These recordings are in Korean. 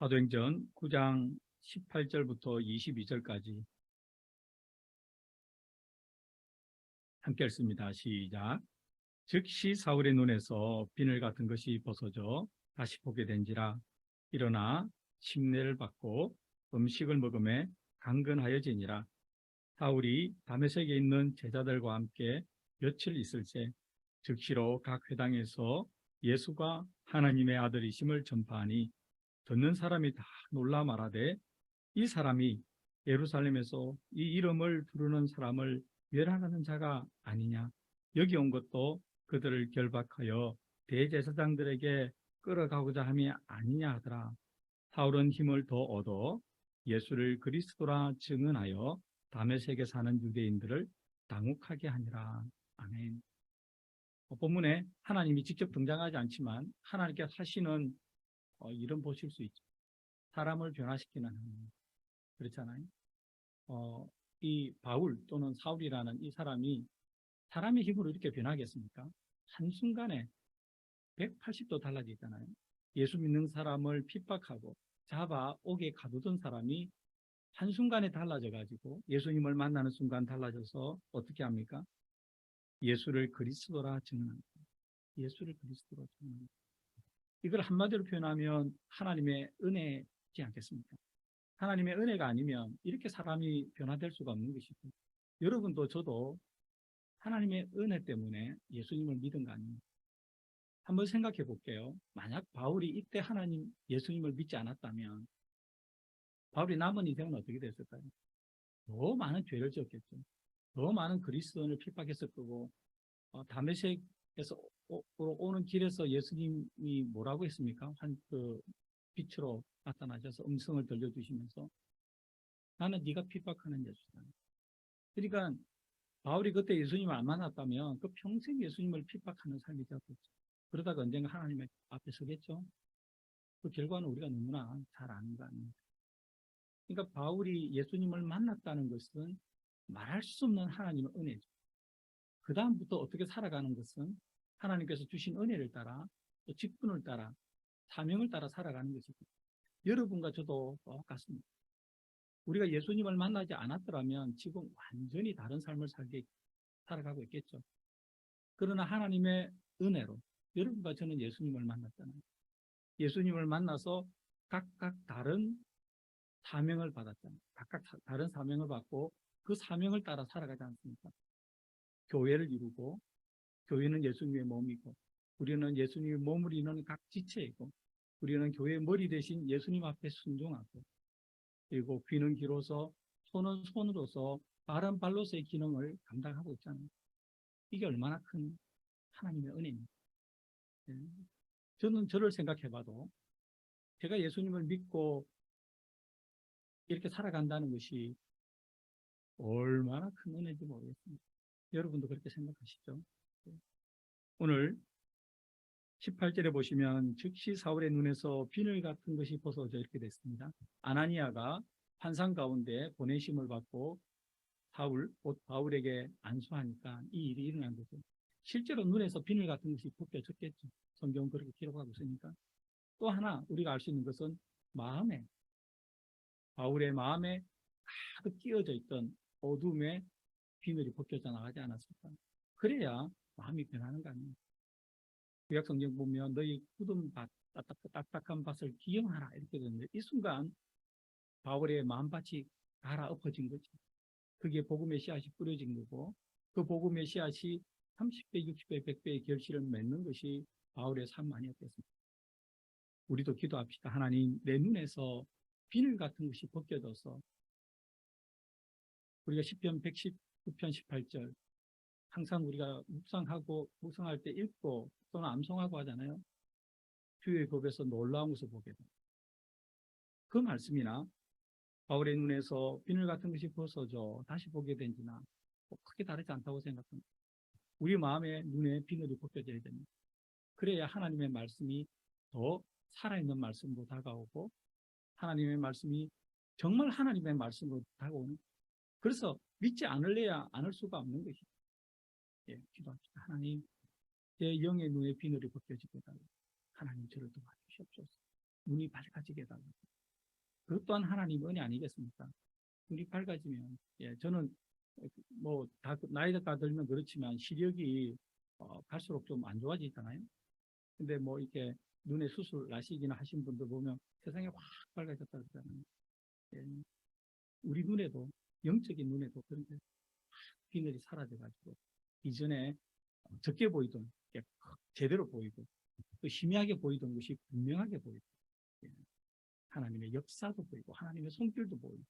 사도행전 9장 18절부터 22절까지 함께 읽습니다. 시작. 즉시 사울의 눈에서 비늘 같은 것이 벗어져 다시 보게 된지라. 일어나 침례를 받고 음식을 먹음에 강건하여지니라. 사울이 다메섹에 있는 제자들과 함께 며칠 있을새 즉시로 각 회당에서 예수가 하나님의 아들이심을 전파하니 듣는 사람이 다 놀라 말하되, 이 사람이 예루살렘에서 이 이름을 부르는 사람을 멸하는 자가 아니냐. 여기 온 것도 그들을 결박하여 대제사장들에게 끌어가고자 함이 아니냐 하더라. 사울은 힘을 더 얻어 예수를 그리스도라 증언하여 다메섹에 사는 유대인들을 당혹하게 하니라. 아멘. 본문에 하나님이 직접 등장하지 않지만 하나님께서 하시는 이런 보실 수 있죠. 사람을 변화시키는 하나님. 그렇잖아요. 이 바울 또는 사울이라는 이 사람이 사람의 힘으로 이렇게 변하겠습니까? 한순간에 180도 달라지잖아요. 예수 믿는 사람을 핍박하고 잡아 옥에 가두던 사람이 한순간에 달라져가지고 예수님을 만나는 순간 달라져서 어떻게 합니까? 예수를 그리스도라 증언합니다. 예수를 그리스도라 증언합니다. 이걸 한마디로 표현하면 하나님의 은혜지 않겠습니까? 하나님의 은혜가 아니면 이렇게 사람이 변화될 수가 없는 것이고, 여러분도 저도 하나님의 은혜 때문에 예수님을 믿은 거 아닙니까? 한번 생각해 볼게요. 만약 바울이 이때 하나님 예수님을 믿지 않았다면 바울이 남은 인생은 어떻게 됐을까요? 더 많은 죄를 지었겠죠. 더 많은 그리스도인을 핍박했을 거고, 다메섹에서 오는 길에서 예수님이 뭐라고 했습니까? 빛으로 나타나셔서 음성을 들려주시면서 나는 네가 핍박하는 예수다. 그러니까 바울이 그때 예수님을 안 만났다면 그 평생 예수님을 핍박하는 삶이 되었겠죠. 그러다가 언젠가 하나님 앞에 서겠죠. 그 결과는 우리가 너무나 잘 아는 거 아닙니까? 그러니까 바울이 예수님을 만났다는 것은 말할 수 없는 하나님의 은혜죠. 그 다음부터 어떻게 살아가는 것은 하나님께서 주신 은혜를 따라, 또 직분을 따라, 사명을 따라 살아가는 것이죠. 여러분과 저도 똑같습니다. 우리가 예수님을 만나지 않았더라면 지금 완전히 다른 삶을 살아가고 있겠죠. 그러나 하나님의 은혜로 여러분과 저는 예수님을 만났잖아요. 예수님을 만나서 각각 다른 사명을 받았잖아요. 각각 다른 사명을 받고 그 사명을 따라 살아가지 않습니까? 교회를 이루고, 교회는 예수님의 몸이고, 우리는 예수님의 몸을 이루는 각 지체이고, 우리는 교회의 머리 대신 예수님 앞에 순종하고, 그리고 귀는 귀로서, 손은 손으로서, 발은 발로서의 기능을 감당하고 있잖아요. 이게 얼마나 큰 하나님의 은혜입니다. 저는 저를 생각해봐도 제가 예수님을 믿고 이렇게 살아간다는 것이 얼마나 큰 은혜인지 모르겠습니다. 여러분도 그렇게 생각하시죠? 오늘 18절에 보시면 즉시 사울의 눈에서 비늘 같은 것이 벗어져 이렇게 됐습니다. 아나니아가 환상 가운데 보내심을 받고 곧 바울에게 안수하니까 이 일이 일어난 거죠. 실제로 눈에서 비늘 같은 것이 벗겨졌겠죠. 성경은 그렇게 기록하고 있으니까. 또 하나 우리가 알 수 있는 것은 바울의 마음에 가득 끼어져 있던 어둠의 비늘이 벗겨져 나가지 않았을까. 그래야 마음이 변하는 거 아닙니까? 구약 성경 보면 너희 굳은 밭, 딱딱한 밭을 기영하라 이렇게 되는데 이 순간 바울의 마음밭이 갈아 엎어진 거죠. 그게 복음의 씨앗이 뿌려진 거고, 그 복음의 씨앗이 30배, 60배, 100배의 결실을 맺는 것이 바울의 삶 아니었겠습니까? 우리도 기도합시다. 하나님, 내 눈에서 비늘 같은 것이 벗겨져서 우리가 시편 119편 18절 항상 우리가 묵상할 때 읽고 또는 암송하고 하잖아요. 주의 법에서 놀라운 것을 보게 됩니다. 그 말씀이나 바울의 눈에서 비늘 같은 것이 벗어져 다시 보게 된지나 크게 다르지 않다고 생각합니다. 우리 마음의 눈에 비늘이 벗겨져야 됩니다. 그래야 하나님의 말씀이 더 살아있는 말씀으로 다가오고, 하나님의 말씀이 정말 하나님의 말씀으로 다가오는, 그래서 믿지 않을래야 않을 수가 없는 것이죠. 기도합시다. 하나님, 제 영의 눈에 비늘이 벗겨지게 해달라고. 하나님, 저를 도와주시옵소서. 눈이 밝아지게 해달라고. 그것 또한 하나님 은혜 아니겠습니까? 우리 밝아지면, 저는 뭐 다 나이가 들면 그렇지만 시력이 갈수록 좀 안 좋아지잖아요. 근데 뭐 이렇게 눈에 수술 나시기나 하신 분들 보면 세상이 확 밝아졌다 그러잖아요. 예. 우리 눈에도, 영적인 눈에도 그런 게 비늘이 사라져가지고 이전에 적게 보이던 게 제대로 보이고 또 희미하게 보이던 것이 분명하게 보이고, 예. 하나님의 역사도 보이고 하나님의 손길도 보이고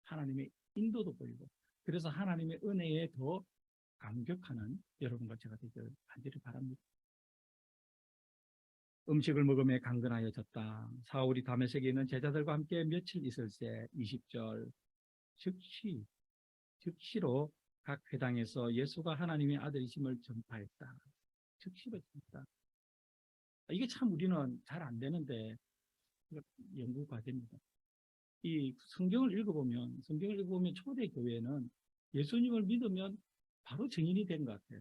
하나님의 인도도 보이고, 그래서 하나님의 은혜에 더 감격하는 여러분과 제가 되길 간절히 바랍니다. 음식을 먹으며 강건하여졌다. 사울이 다메섹에 있는 제자들과 함께 며칠 있을새 20절 즉시로 각 회당에서 예수가 하나님의 아들이심을 전파했다. 즉시로 전파. 이게 참 우리는 잘 안 되는데 연구가 됩니다. 이 성경을 읽어보면 초대 교회는 예수님을 믿으면 바로 증인이 된 것 같아요.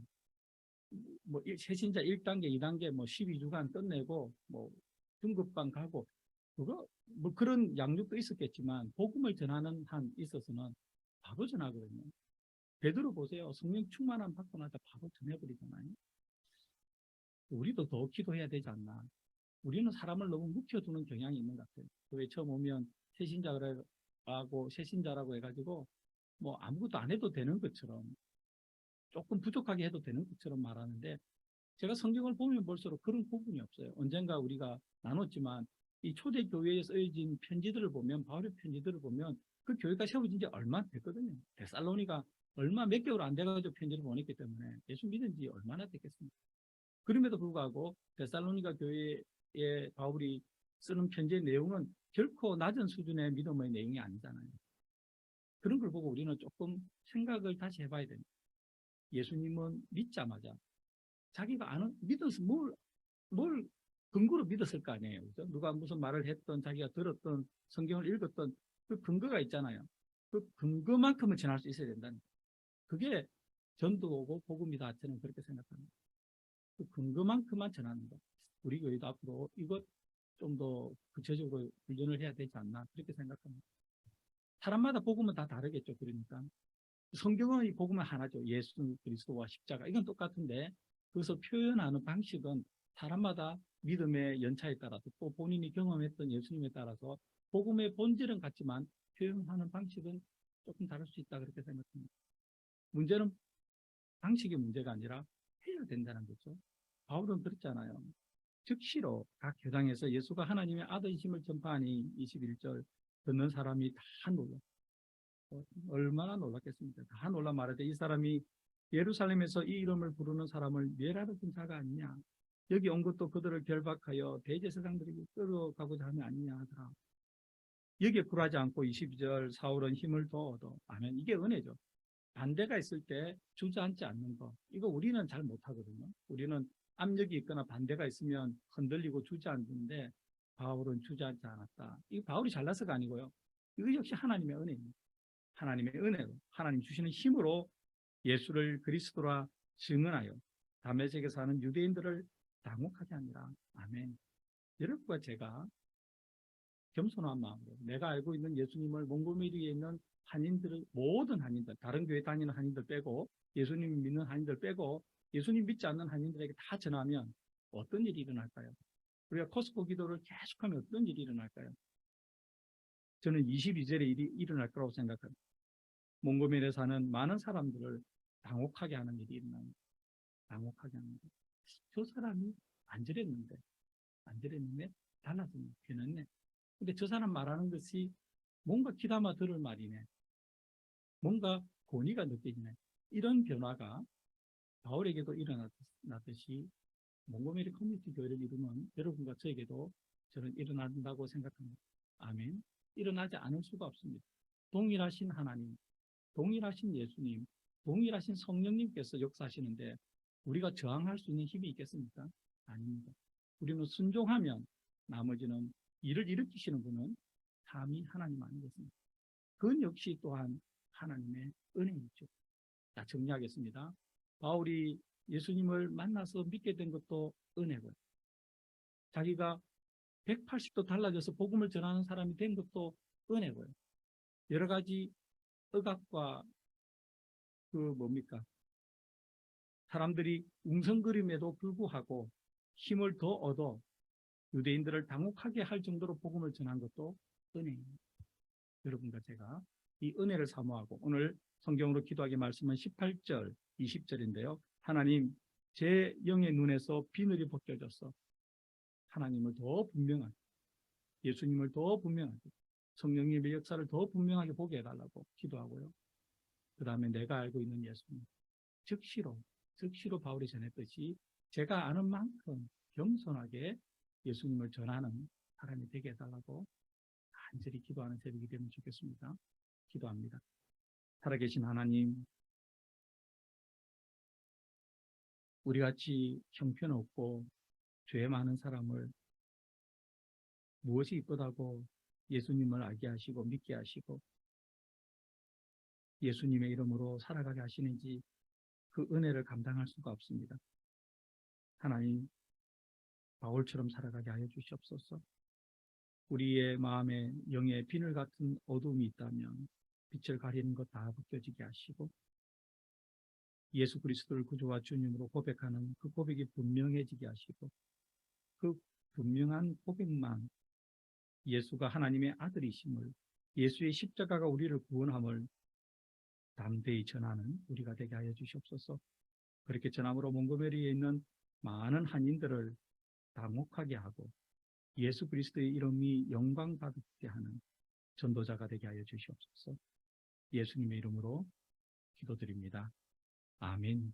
뭐 새신자 1단계, 2단계 뭐 12주간 끝내고 뭐 등급반 가고 그거 뭐 그런 양육도 있었겠지만 복음을 전하는 한 있어서는 바로 전하거든요. 베드로 보세요. 성령 충만함 받고 나서 바로 전해버리잖아요. 우리도 더 기도해야 되지 않나. 우리는 사람을 너무 묵혀두는 경향이 있는 것 같아요. 교회 처음 오면 새신자라고 해가지고 뭐 아무것도 안 해도 되는 것처럼, 조금 부족하게 해도 되는 것처럼 말하는데, 제가 성경을 보면 볼수록 그런 부분이 없어요. 언젠가 우리가 나눴지만 이 초대교회에 쓰여진 편지들을 보면, 바울의 편지들을 보면 그 교회가 세워진 지 얼마 됐거든요. 데살로니가 얼마 몇 개월 안 돼가지고 편지를 보냈기 때문에 예수 믿은 지 얼마나 됐겠습니까? 그럼에도 불구하고 데살로니가 교회에 바울이 쓰는 편지의 내용은 결코 낮은 수준의 믿음의 내용이 아니잖아요. 그런 걸 보고 우리는 조금 생각을 다시 해봐야 됩니다. 예수님은 믿자마자 자기가 아는, 믿어서 뭘 근거로 믿었을 거 아니에요. 그죠? 누가 무슨 말을 했던, 자기가 들었던, 성경을 읽었던 그 근거가 있잖아요. 그 근거만큼은 전할 수 있어야 된다는 거예요. 그게 전도고 복음이다. 저는 그렇게 생각합니다. 그 근거만큼만 전하는 것. 우리 교회도 앞으로 이것 좀 더 구체적으로 훈련을 해야 되지 않나, 그렇게 생각합니다. 사람마다 복음은 다 다르겠죠. 그러니까 성경은 이 복음은 하나죠. 예수 그리스도와 십자가, 이건 똑같은데 그것을 표현하는 방식은 사람마다 믿음의 연차에 따라서 또 본인이 경험했던 예수님에 따라서 복음의 본질은 같지만 표현하는 방식은 조금 다를 수 있다, 그렇게 생각합니다. 문제는 방식의 문제가 아니라 해야 된다는 거죠. 바울은 그랬잖아요. 즉시로 각 회당에서 예수가 하나님의 아들이심을 전파하니 21절 듣는 사람이 다 놀라. 얼마나 놀랐겠습니까? 다 놀라 말하되 이 사람이 예루살렘에서 이 이름을 부르는 사람을 멸하던 자가 아니냐. 여기 온 것도 그들을 결박하여 대제사장들에게 끌어가고자 하는 아니냐 하더라. 여기에 굴하지 않고 22절 사울은 힘을 더 얻어. 아멘. 이게 은혜죠. 반대가 있을 때 주저앉지 않는 거. 이거 우리는 잘 못하거든요. 우리는 압력이 있거나 반대가 있으면 흔들리고 주저앉는데 바울은 주저앉지 않았다. 이거 바울이 잘나서가 아니고요. 이거 역시 하나님의 은혜입니다. 하나님의 은혜로, 하나님 주시는 힘으로 예수를 그리스도라 증언하여 다메섹에 사는 유대인들을 당혹하게 하니라. 아멘. 여러분과 제가 겸손한 마음으로 내가 알고 있는 예수님을 몽고메리에 있는 한인들을, 모든 한인들, 다른 교회 다니는 한인들 빼고 예수님 믿는 한인들 빼고 예수님 믿지 않는 한인들에게 다 전하면 어떤 일이 일어날까요? 우리가 코스코 기도를 계속하면 어떤 일이 일어날까요? 저는 22절에 일이 일어날 거라고 생각합니다. 몽고메리에 사는 많은 사람들을 당혹하게 하는 일이 일어납니다. 당혹하게 하는 일. 저 사람이 안 저랬는데 달라졌네, 변했네. 근데 저 사람 말하는 것이 뭔가 귀담아 들을 말이네, 뭔가 권위가 느껴지네. 이런 변화가 바울에게도 일어났듯이 몽고메리 커뮤니티 교회를 이루는 여러분과 저에게도 저는 일어난다고 생각합니다. 아멘. 일어나지 않을 수가 없습니다. 동일하신 하나님, 동일하신 예수님, 동일하신 성령님께서 역사하시는데 우리가 저항할 수 있는 힘이 있겠습니까? 아닙니다. 우리는 순종하면 나머지는, 일을 일으키시는 분은 삼위 하나님 아니겠습니까? 그건 역시 또한 하나님의 은혜이죠. 자, 정리하겠습니다. 바울이 예수님을 만나서 믿게 된 것도 은혜고요. 자기가 180도 달라져서 복음을 전하는 사람이 된 것도 은혜고요. 여러 가지 억압과 사람들이 웅성거림에도 불구하고 힘을 더 얻어 유대인들을 당혹하게 할 정도로 복음을 전한 것도 은혜입니다. 여러분과 제가 이 은혜를 사모하고 오늘 성경으로 기도하기 말씀은 18절, 20절인데요. 하나님, 제 영의 눈에서 비늘이 벗겨져서 하나님을 더 분명하게, 예수님을 더 분명하게, 성령님의 역사를 더 분명하게 보게 해달라고 기도하고요. 그 다음에 내가 알고 있는 예수님, 즉시로 바울이 전했듯이 제가 아는 만큼 겸손하게 예수님을 전하는 사람이 되게 해달라고 간절히 기도하는 새벽이 되면 좋겠습니다. 기도합니다. 살아계신 하나님, 우리같이 형편없고 죄 많은 사람을 무엇이 이쁘다고 예수님을 알게 하시고 믿게 하시고 예수님의 이름으로 살아가게 하시는지 그 은혜를 감당할 수가 없습니다. 하나님, 바울처럼 살아가게 하여 주시옵소서. 우리의 마음에 영의 비늘 같은 어둠이 있다면 빛을 가리는 것 다 벗겨지게 하시고 예수 그리스도를 구주와 주님으로 고백하는 그 고백이 분명해지게 하시고 그 분명한 고백만 예수가 하나님의 아들이심을, 예수의 십자가가 우리를 구원함을 담대히 전하는 우리가 되게 하여 주시옵소서. 그렇게 전함으로 몽고메리에 있는 많은 한인들을 당혹하게 하고 예수 그리스도의 이름이 영광받게 하는 전도자가 되게 하여 주시옵소서. 예수님의 이름으로 기도드립니다. 아멘.